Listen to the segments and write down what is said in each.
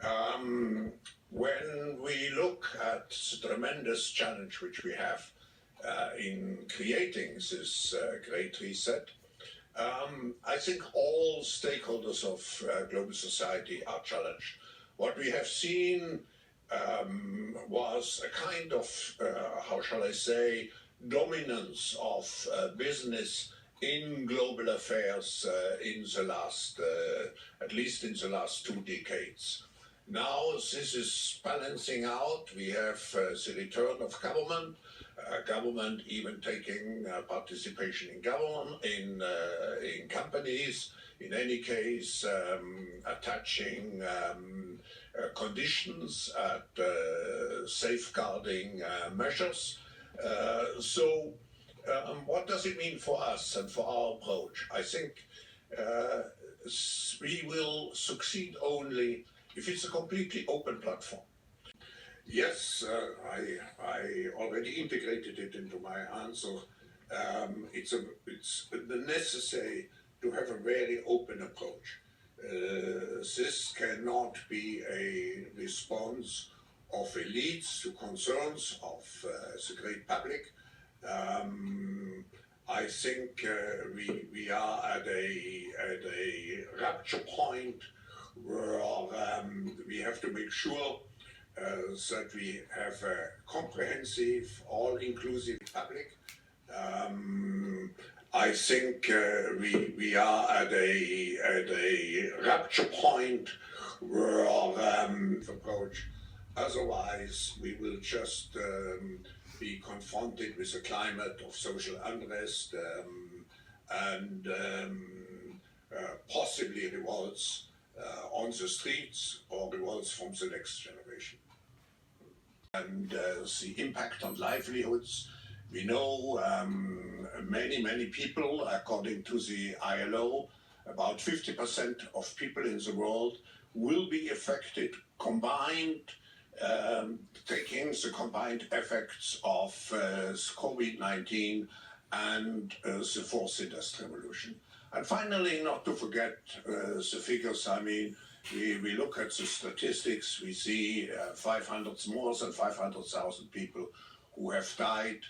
Um, when we look at the tremendous challenge which we have in creating this great reset, I think all stakeholders of global society are challenged. What we have seen was a kind of, how shall I say, dominance of business in global affairs in the last, at least in the last 2 decades. Now this is balancing out. We have the return of government even taking participation in government, in companies, in any case attaching conditions at safeguarding measures. What does it mean for us and for our approach? I think we will succeed only if it's a completely open platform. Yes, I already integrated it into my answer. It's necessary to have a very open approach. This cannot be a response of elites to concerns of the great public. I think we are at a rupture point where we have to make sure that we have a comprehensive, all-inclusive public. I think we are at a rupture point where approach. Otherwise, we will just be confronted with a climate of social unrest and possibly revolts on the streets or revolts from the next generation. And the impact on livelihoods. We know many people, according to the ILO, about 50% of people in the world will be affected, taking the combined effects of COVID-19 and the fourth industrial revolution. And finally, not to forget the figures. I mean, we look at the statistics, we see more than 500,000 people who have died.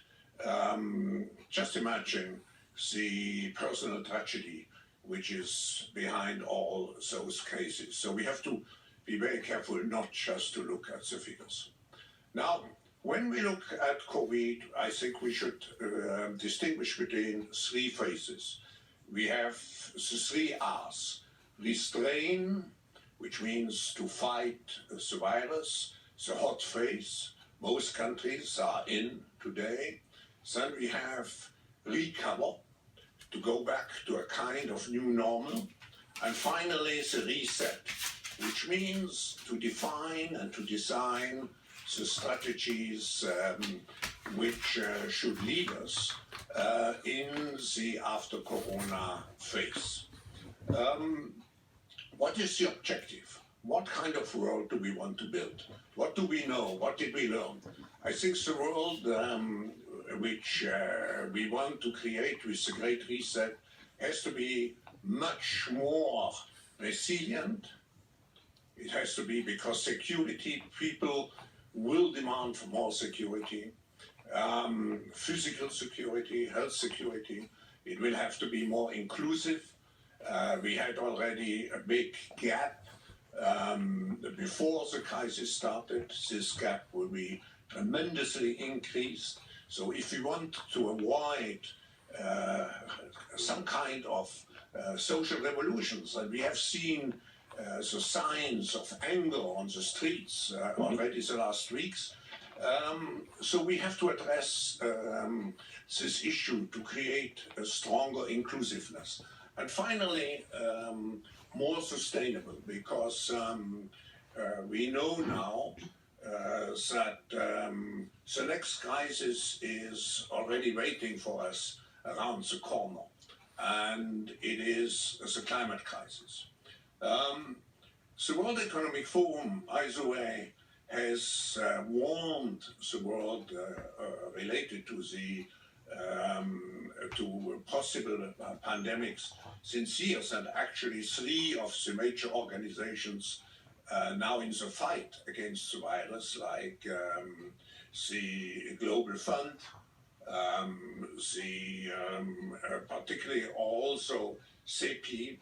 Just imagine the personal tragedy which is behind all those cases. So we have to be very careful not just to look at the figures. Now, when we look at COVID, I think we should distinguish between 3 phases. We have the 3 R's. Restrain, which means to fight the virus, the hot phase. Most countries are in today. Then we have recover, to go back to a kind of new normal. And finally, the reset, which means to define and to design the strategies which should lead us in the after-corona phase. What is the objective? What kind of world do we want to build? What do we know? What did we learn? I think the world which we want to create with the Great Reset has to be much more resilient. It has to be because security, people will demand for more security, physical security, health security. It will have to be more inclusive. We had already a big gap before the crisis started. This gap will be tremendously increased. So if we want to avoid some kind of social revolutions, and we have seen the signs of anger on the streets already the last weeks, so we have to address this issue to create a stronger inclusiveness. And finally, more sustainable, because we know now that the next crisis is already waiting for us around the corner, and it is the climate crisis. The World Economic Forum, by the way, has warned the world related to the to possible pandemics since years, and actually 3 of the major organizations now in the fight against the virus, like the Global Fund, particularly also CEPI,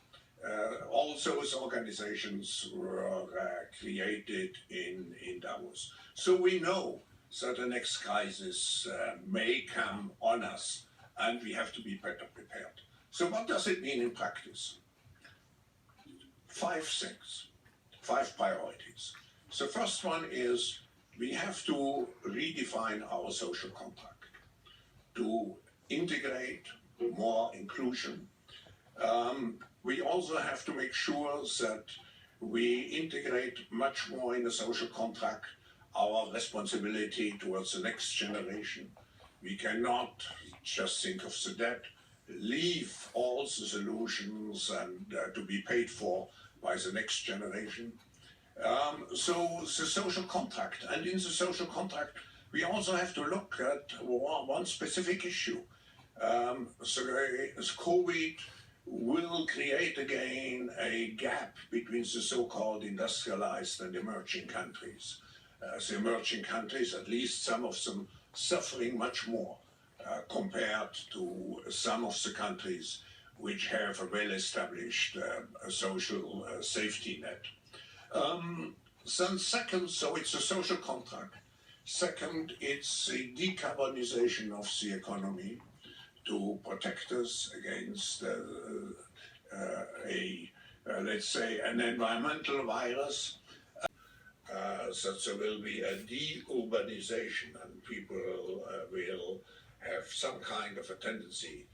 all those organizations were created in Davos. So we know that the next crisis may come on us, and we have to be better prepared. So what does it mean in practice? 5 things, 5 priorities. The first one is we have to redefine our social contract to integrate more inclusion. We also have to make sure that we integrate much more in the social contract our responsibility towards the next generation. We cannot just think of the debt, leave all the solutions and to be paid for by the next generation. So the social contract, and in the social contract, we also have to look at one specific issue. COVID will create again a gap between the so-called industrialized and emerging countries. The emerging countries, at least some of them, suffering much more compared to some of the countries which have a well-established social safety net. Then second, so it's a social contract. Second, it's a decarbonization of the economy to protect us against let's say, an environmental virus. So there will be a de-urbanization, and people will have some kind of a tendency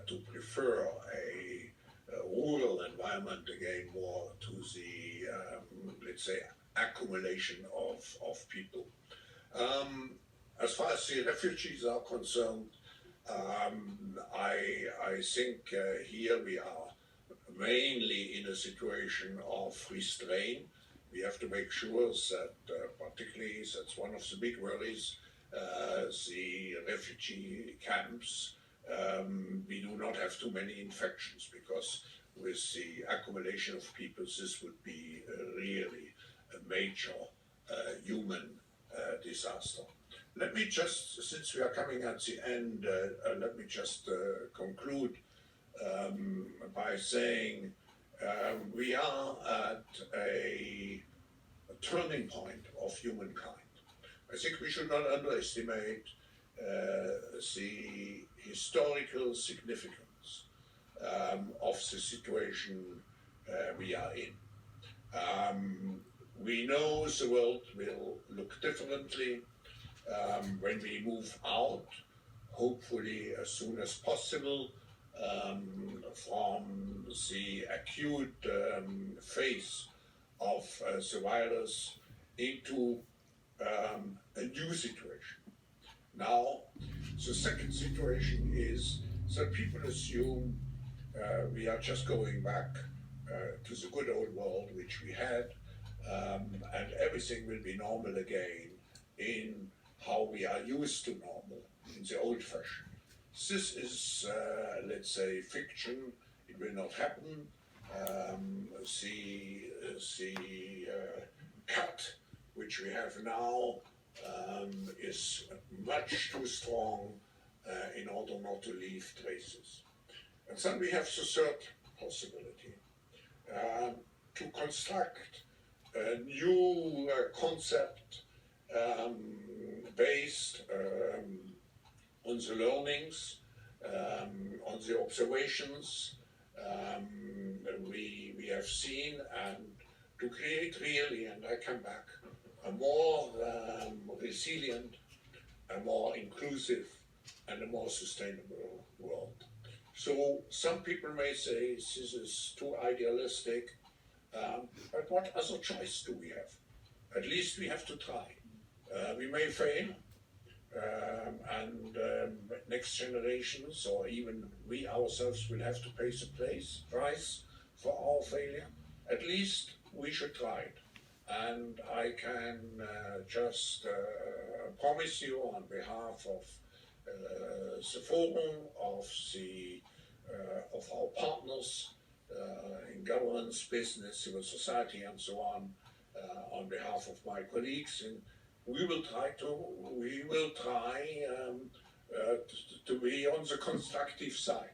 to prefer a rural environment again more to the, let's say, accumulation of people. As far as the refugees are concerned, I think here we are mainly in a situation of restraint. We have to make sure that, particularly, that's one of the big worries, the refugee camps, we do not have too many infections, because with the accumulation of people, this would be really a major human disaster. Let me just, since we are coming at the end, let me just conclude by saying we are at a turning point of humankind. I think we should not underestimate the historical significance of the situation we are in. We know the world will look differently when we move out, hopefully as soon as possible, from the acute phase of the virus into a new situation. Now, the second situation is that people assume we are just going back to the good old world which we had, and everything will be normal again in how we are used to normal, in the old fashion. This is, let's say, fiction. It will not happen. The cut which we have now is much too strong in order not to leave traces. And then we have the third possibility, to construct a new concept based on the learnings, on the observations we have seen, and to create really, and I come back, a more resilient, a more inclusive, and a more sustainable world. So some people may say this is too idealistic, but what other choice do we have? At least we have to try. We may fail, and next generations, or even we ourselves, will have to pay the price for our failure. At least we should try it. And I can just promise you on behalf of the forum, of our partners, in governance, business, civil society, and so on behalf of my colleagues. And we will try to be on the constructive side.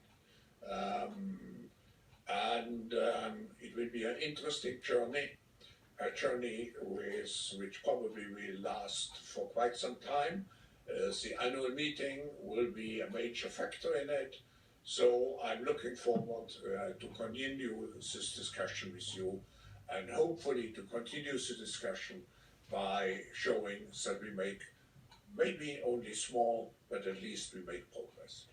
It will be an interesting journey, a journey which probably will last for quite some time. The annual meeting will be a major factor in it. So I'm looking forward to continue this discussion with you, and hopefully to continue the discussion by showing that we make maybe only small, but at least we make progress.